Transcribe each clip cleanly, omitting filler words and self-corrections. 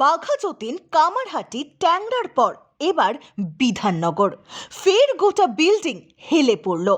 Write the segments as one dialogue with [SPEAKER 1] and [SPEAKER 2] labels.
[SPEAKER 1] বাঘাযতীন, কামারহাটি, ট্যাংরার পর এবার বিধাননগর। ফের গোটা বিল্ডিং হেলে পড়ল।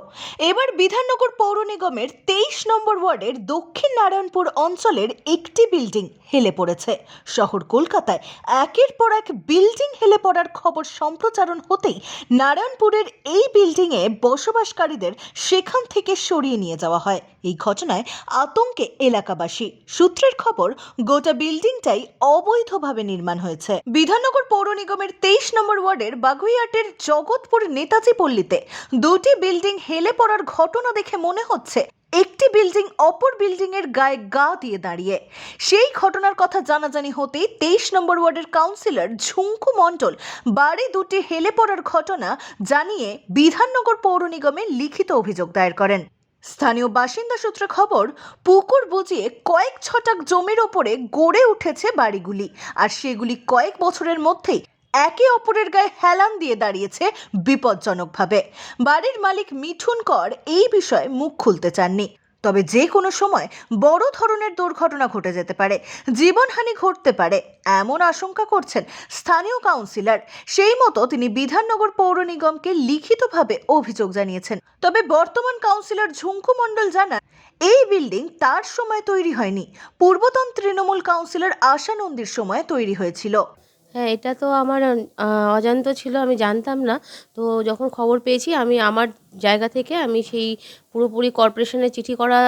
[SPEAKER 1] এবার বিধাননগর পৌর নিগমের 23 নম্বর ওয়ার্ডের দক্ষিণ নারায়ণপুর অঞ্চলের একটি বিল্ডিং হেলে পড়েছে। শহর কলকাতায় একের পর এক বিল্ডিং হেলে পড়ার খবর সম্প্রচারণ হতেই নারায়ণপুরের এই বিল্ডিংয়ে বসবাসকারীদের সেখান থেকে সরিয়ে নিয়ে যাওয়া হয়। এই ঘটনায় আতঙ্কে এলাকাবাসী। সূত্রের খবর, গোটা বিল্ডিংটাই অবৈধভাবে নির্মাণ হয়েছে। বিধাননগর পৌর নিগমের 23 নম্বর ওয়ার্ডের বাগুইয়াটের জগৎপুর নেতাজি পল্লীতে দুটি বিল্ডিং হেলে পড়ার ঘটনা দেখে মনে হচ্ছে একটি বিল্ডিং অপর বিল্ডিং এর গায়ে গা দিয়ে দাঁড়িয়ে। সেই ঘটনার কথা জানাজানি হতেই 23 নম্বর ওয়ার্ডের কাউন্সিলর ঝুঙ্কু মণ্ডল বাড়ি দুটি হেলে পড়ার ঘটনা জানিয়ে বিধাননগর পৌর নিগমে লিখিত অভিযোগ দায়ের করেন। স্থানীয় বাসিন্দা সূত্রে খবর, পুকুর বুঝিয়ে কয়েক ছটাক জমির ওপরে গড়ে উঠেছে বাড়িগুলি, আর সেগুলি কয়েক বছরের মধ্যেই একে অপরের গায়ে হেলান দিয়ে দাঁড়িয়েছে বিপজ্জনকভাবে। বাড়ির মালিক মিঠুন কর এই বিষয়ে মুখ খুলতে চাননি। তবে যে কোনো সময় বড় ধরনের দুর্ঘটনা ঘটে যেতে পারে, জীবনহানি ঘটতে পারে এমন আশঙ্কা করছেন স্থানীয় কাউন্সিলর। সেই মতো তিনি বিধাননগর পৌর নিগমকে লিখিতভাবে অভিযোগ জানিয়েছেন। তবে বর্তমান কাউন্সিলর ঝুঙ্কু মণ্ডল জানান, এই বিল্ডিং তার সময় তৈরি হয়নি, পূর্বতন তৃণমূল কাউন্সিলর আশা নন্দীর সময় তৈরি হয়েছিল।
[SPEAKER 2] হ্যাঁ, এটা তো আমার অজান্ত ছিল, আমি জানতাম না। তো যখন খবর পেয়েছি আমি আমার জায়গা থেকে আমি সেই পুরোপুরি কর্পোরেশনে চিঠি করা,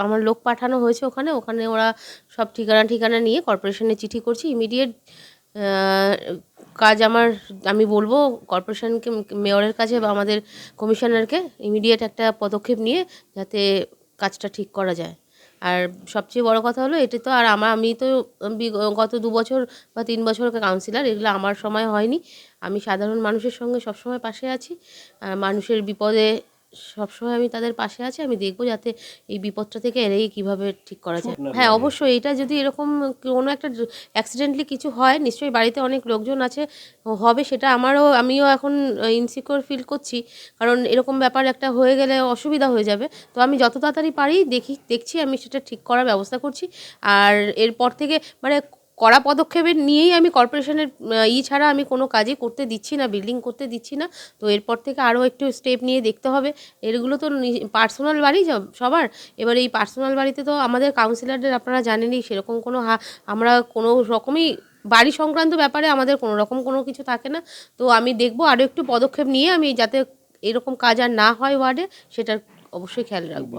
[SPEAKER 2] আমার লোক পাঠানো হয়েছে ওখানে। ওখানে ওরা সব ঠিকানা নিয়ে কর্পোরেশনে চিঠি করছি। ইমিডিয়েট কাজ আমি বলবো কর্পোরেশনকে, মেয়রের কাছে বা আমাদের কমিশনারকে ইমিডিয়েট একটা পদক্ষেপ নিয়ে যাতে কাজটা ঠিক করা যায়। আর সবচেয়ে বড় কথা হলো, এটা তো আর আমি তো গত 2 বছর বা 3 বছর কাউন্সিলর, এগুলো আমার সময় হয়নি। আমি সাধারণ মানুষের সঙ্গে সবসময় পাশে আছি। মানুষের বিপদে সবসময় আমি তাদের পাশে আছি। আমি দেখব যাতে এই বিপদটা থেকে এড়িয়ে কীভাবে ঠিক করা যায়। হ্যাঁ, অবশ্যই এটা যদি এরকম কোনো একটা অ্যাক্সিডেন্টলি কিছু হয়, নিশ্চয়ই বাড়িতে অনেক লোকজন আছে, হবে, সেটা আমিও এখন ইনসিকিউর ফিল করছি। কারণ এরকম ব্যাপার একটা হয়ে গেলে অসুবিধা হয়ে যাবে। তো আমি যত তাড়াতাড়ি পারি দেখছি আমি সেটা ঠিক করার ব্যবস্থা করছি। আর এরপর থেকে মানে কড়া পদক্ষেপের নিয়েই আমি কর্পোরেশনের ছাড়া আমি কোনো কাজই করতে দিচ্ছি না, বিল্ডিং করতে দিচ্ছি না। তো এরপর থেকে আরও একটু স্টেপ নিয়ে দেখতে হবে। এগুলো তো পার্সোনাল বাড়ি সবার। এবার এই পার্সোনাল বাড়িতে তো আমাদের কাউন্সিলরদের আপনারা জানেনই, সেরকম কোনো আমরা কোনো রকমই বাড়ি সংক্রান্ত ব্যাপারে আমাদের কোনো রকম কোনো কিছু থাকে না। তো আমি দেখব আরও একটু পদক্ষেপ নিয়ে আমি যাতে এরকম কাজ আর না হয় ওয়ার্ডে, সেটার অবশ্যই খেয়াল রাখবো।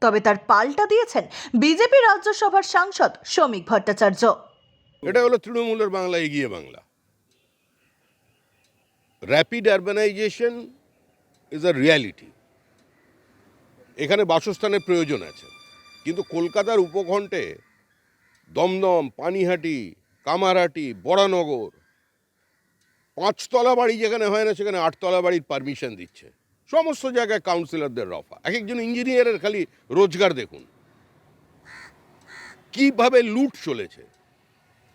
[SPEAKER 1] তবে তার পাল্টা দিয়েছেন বিজেপি রাজ্যসভার সাংসদ শ্রমিক ভট্টাচার্য।
[SPEAKER 3] এটা হলো তৃণমূলের বাংলা, এগিয়ে Bangla. Rapid urbanisation is a reality. এখানে বাসস্থানের প্রয়োজন আছে, কিন্তু কলকাতার উপকণ্ঠে দমদম, পানিহাটি, কামারহাটি, বরানগর 5 তলা বাড়ি যেখানে হয় না, সেখানে 8 তলা বাড়ির পারমিশন দিচ্ছে। সমস্ত জায়গায় কাউন্সিলরদের রফা। এক একজন ইঞ্জিনিয়ারের খালি রোজগার দেখুন কিভাবে লুট চলেছে।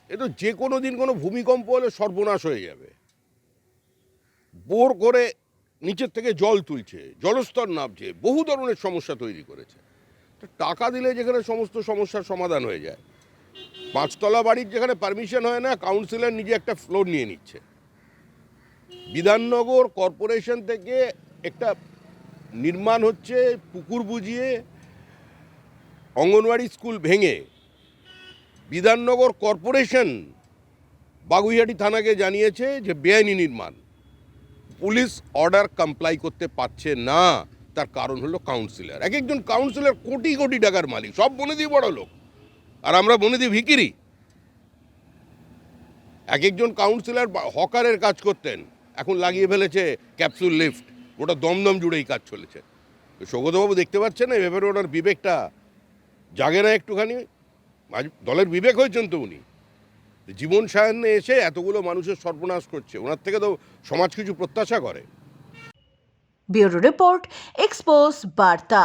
[SPEAKER 3] এ তো যে কোনো দিন কোনো ভূমিকম্প হলে সর্বনাশ হয়ে যাবে। বোর করে নিচের থেকে জল তুলছে, জলস্তর নামছে, বহু ধরনের সমস্যা তৈরি করেছে। টাকা দিলে যেখানে সমস্ত সমস্যার সমাধান হয়ে যায়, 5 তলা বাড়ির যেখানে পারমিশন হয় না, কাউন্সিলর নিজে একটা ফ্লোর নিয়ে নিচ্ছে। বিধাননগর কর্পোরেশন থেকে একটা নির্মাণ হচ্ছে পুকুর বুঝিয়ে, অঙ্গনওয়াড়ি স্কুল ভেঙে। বিধাননগর কর্পোরেশন বাগুইহাটি থানাকে জানিয়েছে যে বেআইনি নির্মাণ। পুলিশ অর্ডার কমপ্লাই করতে পারছে না। তার কারণ হলো কাউন্সিলর। এক একজন কাউন্সিলর কোটি কোটি টাকার মালিক, সব বনেদি বড় লোক, আর আমরা বনেদি ভিকিরি। এক একজন কাউন্সিলর হকারের কাজ করতেন, এখন লাগিয়ে ফেলেছে ক্যাপসুল লিফট। ওটা দমদম জুড়েই কাজ চলেছে। সৌগতবাবু দেখতে পাচ্ছেন না, এভাবে ওনার বিবেকটা জাগে না একটুখানি? দলের বিবেক হয়েছেন তো উনি। জীবন সায়নে এসে এতগুলো মানুষের সর্বনাশ করছে, ওনার থেকে তো সমাজ কিছু প্রত্যাশা করে।
[SPEAKER 1] ব্যুরো রিপোর্ট, এক্সপোজ বার্তা।